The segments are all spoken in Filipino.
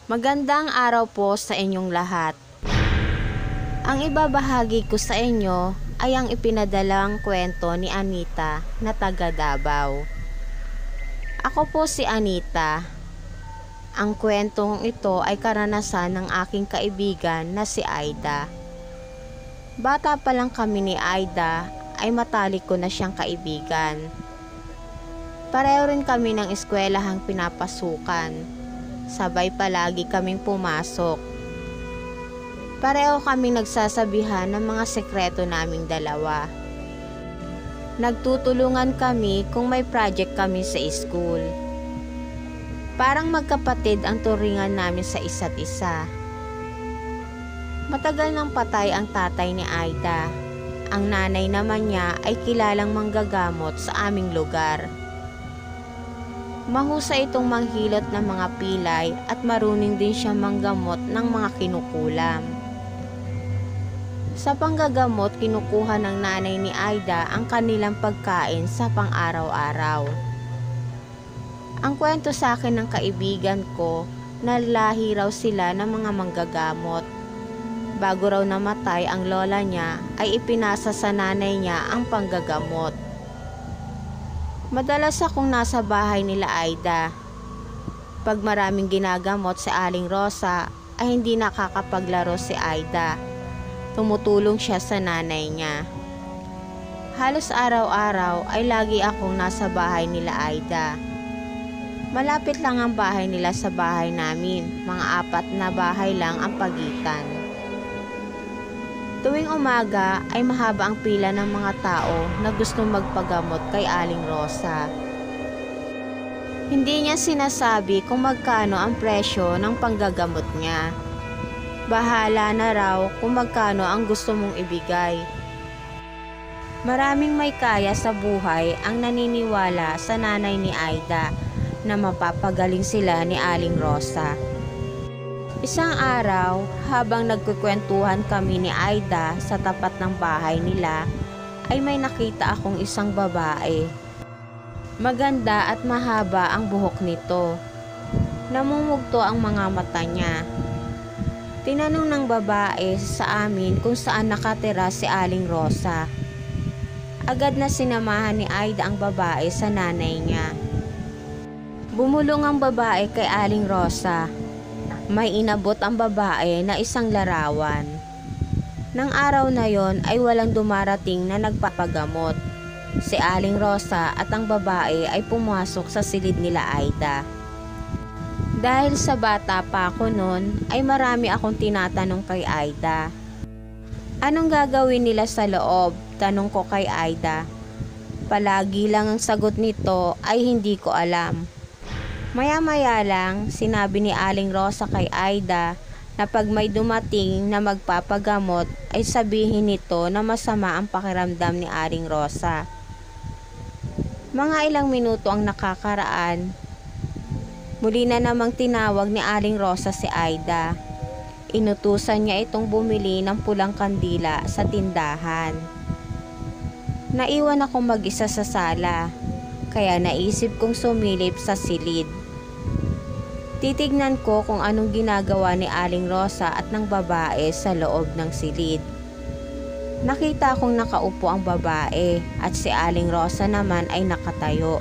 Magandang araw po sa inyong lahat. Ang ibabahagi ko sa inyo ay ang ipinadalang kwento ni Anita na taga Davao. Ako po si Anita. Ang kwentong ito ay karanasan ng aking kaibigan na si Aida. Bata pa lang kami ni Aida ay matalik ko na siyang kaibigan. Pareho rin kami ng eskwelahang pinapasukan. Sabay palagi kaming pumasok. Pareho kaming nagsasabihan ng mga sekreto naming dalawa. Nagtutulungan kami kung may project kami sa school. Parang magkapatid ang turingan namin sa isa't isa. Matagal nang patay ang tatay ni Aida. Ang nanay naman niya ay kilalang manggagamot sa aming lugar. Mahusay itong manghilot ng mga pilay at marunong din siyang manggamot ng mga kinukulam. Sa panggagamot, kinukuha ng nanay ni Aida ang kanilang pagkain sa pang-araw-araw. Ang kwento sa akin ng kaibigan ko na lahi raw sila ng mga manggagamot. Bago raw namatay ang lola niya ay ipinasa sa nanay niya ang panggagamot. Madalas akong nasa bahay nila Aida. Pag maraming ginagamot si Aling Rosa ay hindi nakakapaglaro si Aida. Tumutulong siya sa nanay niya. Halos araw-araw ay lagi akong nasa bahay nila Aida. Malapit lang ang bahay nila sa bahay namin. Mga 4 na bahay lang ang pagitan. Tuwing umaga ay mahaba ang pila ng mga tao na gustong magpagamot kay Aling Rosa. Hindi niya sinasabi kung magkano ang presyo ng panggagamot niya. Bahala na raw kung magkano ang gusto mong ibigay. Maraming may kaya sa buhay ang naniniwala sa nanay ni Aida na mapapagaling sila ni Aling Rosa. Isang araw, habang nagkukwentuhan kami ni Aida sa tapat ng bahay nila, ay may nakita akong isang babae. Maganda at mahaba ang buhok nito. Namumugto ang mga mata niya. Tinanong ng babae sa amin kung saan nakatira si Aling Rosa. Agad na sinamahan ni Aida ang babae sa nanay niya. Bumulong ang babae kay Aling Rosa. May inabot ang babae na isang larawan. Nang araw na yon ay walang dumarating na nagpapagamot. Si Aling Rosa at ang babae ay pumasok sa silid nila Aida. Dahil sa bata pa ako noon ay marami akong tinatanong kay Aida. Anong gagawin nila sa loob? Tanong ko kay Aida. Palagi lang ang sagot nito ay hindi ko alam. Maya-maya lang, sinabi ni Aling Rosa kay Aida na pag may dumating na magpapagamot ay sabihin nito na masama ang pakiramdam ni Aling Rosa. Mga ilang minuto ang nakakaraan. Muli na namang tinawag ni Aling Rosa si Aida. Inutusan niya itong bumili ng pulang kandila sa tindahan. Naiwan akong mag-isa sa sala, kaya naisip kong sumilip sa silid. Titignan ko kung anong ginagawa ni Aling Rosa at ng babae sa loob ng silid. Nakita kong nakaupo ang babae at si Aling Rosa naman ay nakatayo.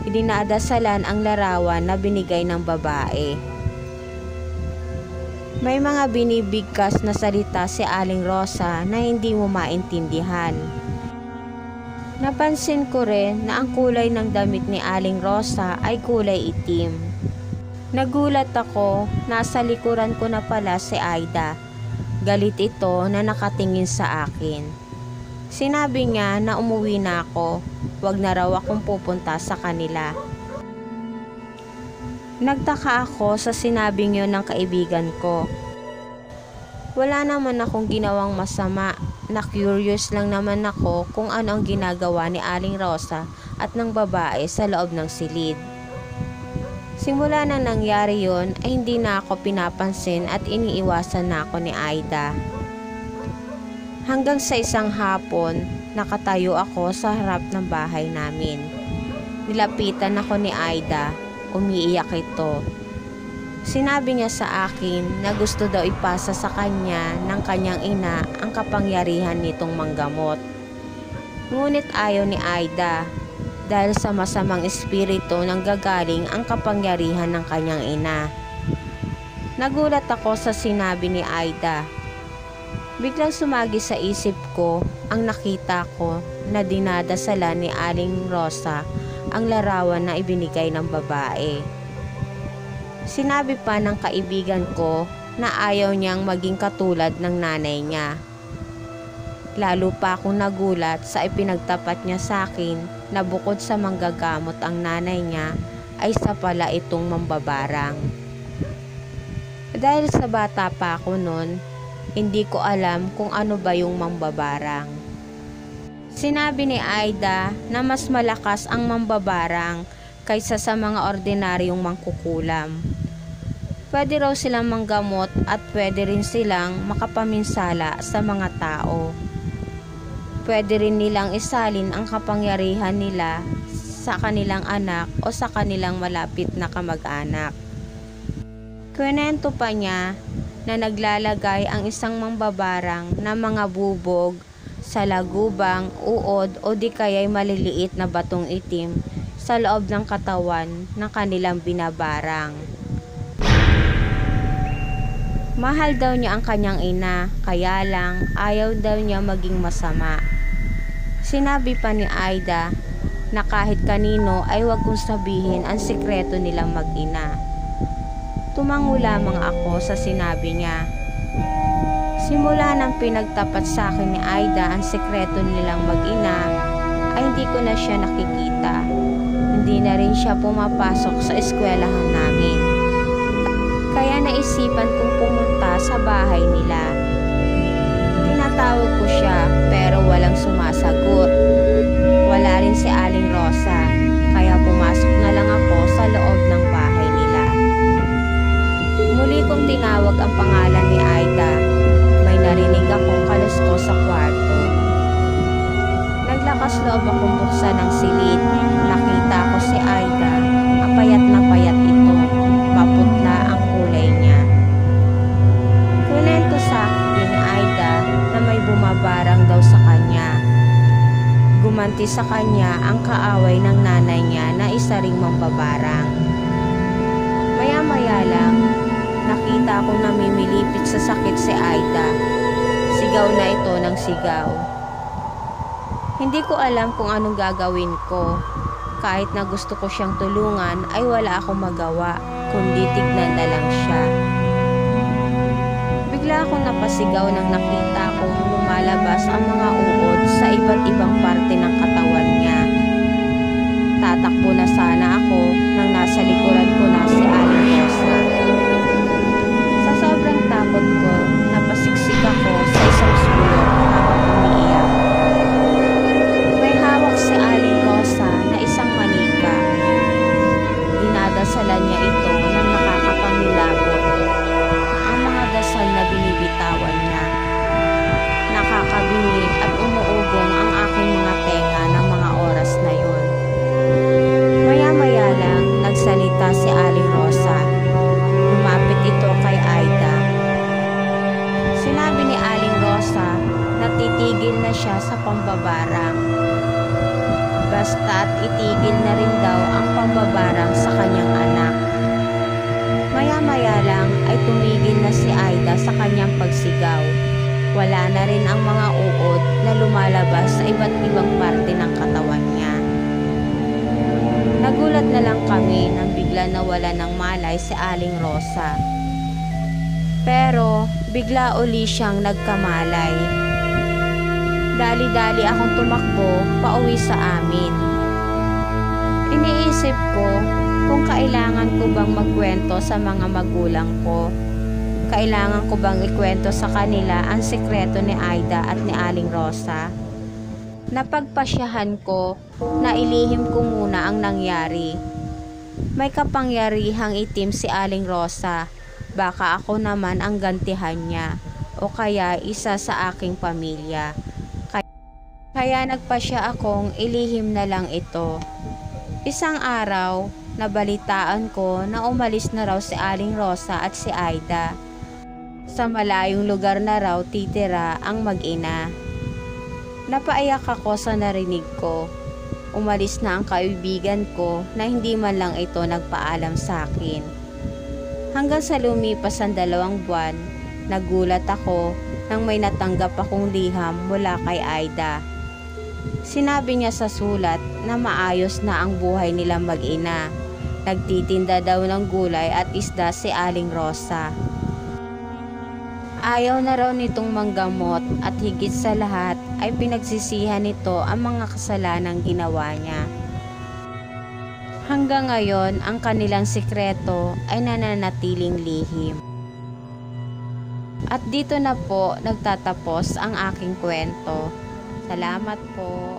Idinadasalan ang larawan na binigay ng babae. May mga binibigkas na salita si Aling Rosa na hindi mo maintindihan. Napansin ko rin na ang kulay ng damit ni Aling Rosa ay kulay itim. Nagulat ako, nasa likuran ko na pala si Aida. Galit ito na nakatingin sa akin. Sinabi niya na umuwi na ako, wag na raw akong pupunta sa kanila. Nagtaka ako sa sinabing yun ng kaibigan ko. Wala naman akong ginawang masama, na curious lang naman ako kung ano ang ginagawa ni Aling Rosa at ng babae sa loob ng silid. Simula nang nangyari yon ay hindi na ako pinapansin at iniiwasan na ako ni Aida. Hanggang sa isang hapon, nakatayo ako sa harap ng bahay namin. Nilapitan ako ni Aida, umiiyak ito. Sinabi niya sa akin na gusto daw ipasa sa kanya ng kanyang ina ang kapangyarihan nitong manggamot. Ngunit ayaw ni Aida dahil sa masamang espiritu nanggagaling ang kapangyarihan ng kanyang ina. Nagulat ako sa sinabi ni Aida. Biglang sumagi sa isip ko ang nakita ko na dinadasalan ni Aling Rosa ang larawan na ibinigay ng babae. Sinabi pa ng kaibigan ko na ayaw niyang maging katulad ng nanay niya. Lalo pa akong nagulat sa ipinagtapat niya sa akin na bukod sa manggagamot ang nanay niya ay isa pala itong mambabarang. Dahil sa bata pa ako noon, hindi ko alam kung ano ba yung mambabarang. Sinabi ni Aida na mas malakas ang mambabarang kaysa sa mga ordinaryong mangkukulam. Pwede raw silang manggamot at pwede rin silang makapaminsala sa mga tao. Pwede rin nilang isalin ang kapangyarihan nila sa kanilang anak o sa kanilang malapit na kamag-anak. Kwento pa niya na naglalagay ang isang mambabarang na mga bubog sa lagubang, uod o di kaya'y maliliit na batong itim sa loob ng katawan ng kanilang binabarang. Mahal daw niya ang kanyang ina, kaya lang ayaw daw niya maging masama. Sinabi pa ni Aida na kahit kanino ay wag kong sabihin ang sikreto nilang mag-ina. Tumango lamang ako sa sinabi niya. Simula nang pinagtapat sa akin ni Aida ang sikreto nilang mag-ina, ay hindi ko na siya nakikita. Hindi na rin siya pumapasok sa eskwelahan namin. Kaya naisipan kong pumunta sa bahay nila. Tinatawag ko siya pero walang sumasagot. Wala rin si Aling Rosa, kaya pumasok na lang ako sa loob ng bahay nila. Muli kong tinawag ang pangalan ni Aida. May narinig akong kaluskos sa kwarto. Naglakas loob akong buksan ng silid. Nakita ko si Aida. Payat na payat ito. Maputla ang kulay niya. Kunento sa akin ni Aida na may bumabarang daw sa kanya. Gumanti sa kanya ang kaaway ng nanay niya na isa ring mambabarang. Maya-maya lang, nakita akong namimilipit sa sakit si Aida. Sigaw na ito ng sigaw. Hindi ko alam kung anong gagawin ko. Kahit na gusto ko siyang tulungan ay wala akong magawa, kundi tignan na lang siya. Bigla akong napasigaw nang nakita kong lumalabas ang mga uod sa iba't ibang parte ng katawan niya. Tatakbo na sana ako nang nasa likuran ko na si Aling Rosa. Sa sobrang takot ko, napasiksik ako sa isang sulok habang umiiyak. May hawak si Aling Rosa na isang manika. Dinadasalan niya ito ng nakakapangilabot. Ang mga dasal na binibitawan niya. Nakakabingi at umuugong ang aking mga tenga ng mga oras na yun. Maya-maya lang, nagsalita si Aling Rosa. Lumapit ito kay Aida. Sinabi ni Aling Rosa na titigil na siya sa pambabarang. Basta't itigil na rin daw ang pambabarang sa kanyang anak. Maya-maya lang ay tumigil na si Aida sa kanyang pagsigaw. Wala na rin ang mga uod na lumalabas sa iba't ibang parte ng katawan niya. Nagulat na lang kami nang bigla nawala ng malay si Aling Rosa. Pero bigla uli siyang nagkamalay. Dali-dali akong tumakbo pauwi sa amin. Iniisip ko kung kailangan ko bang magkwento sa mga magulang ko. Kailangan ko bang ikwento sa kanila ang sikreto ni Aida at ni Aling Rosa? Napagpasyahan ko na ilihim ko muna ang nangyari. May kapangyarihang itim si Aling Rosa. Baka ako naman ang gantihan niya o kaya isa sa aking pamilya. Kaya nagpasya akong ilihim na lang ito. Isang araw, nabalitaan ko na umalis na raw si Aling Rosa at si Aida. Sa malayong lugar na raw titira ang mag-ina. Napaiyak ako sa narinig ko. Umalis na ang kaibigan ko na hindi man lang ito nagpaalam sa akin. Hanggang sa lumipas ang 2 buwan, nagulat ako nang may natanggap akong liham mula kay Aida. Sinabi niya sa sulat na maayos na ang buhay nilang mag-ina. Nagtitinda daw ng gulay at isda si Aling Rosa. Ayaw na raw nitong manggamot at higit sa lahat ay pinagsisihan nito ang mga kasalanang ginawa niya. Hanggang ngayon, ang kanilang sikreto ay nananatiling lihim. At dito na po nagtatapos ang aking kwento. Salamat po.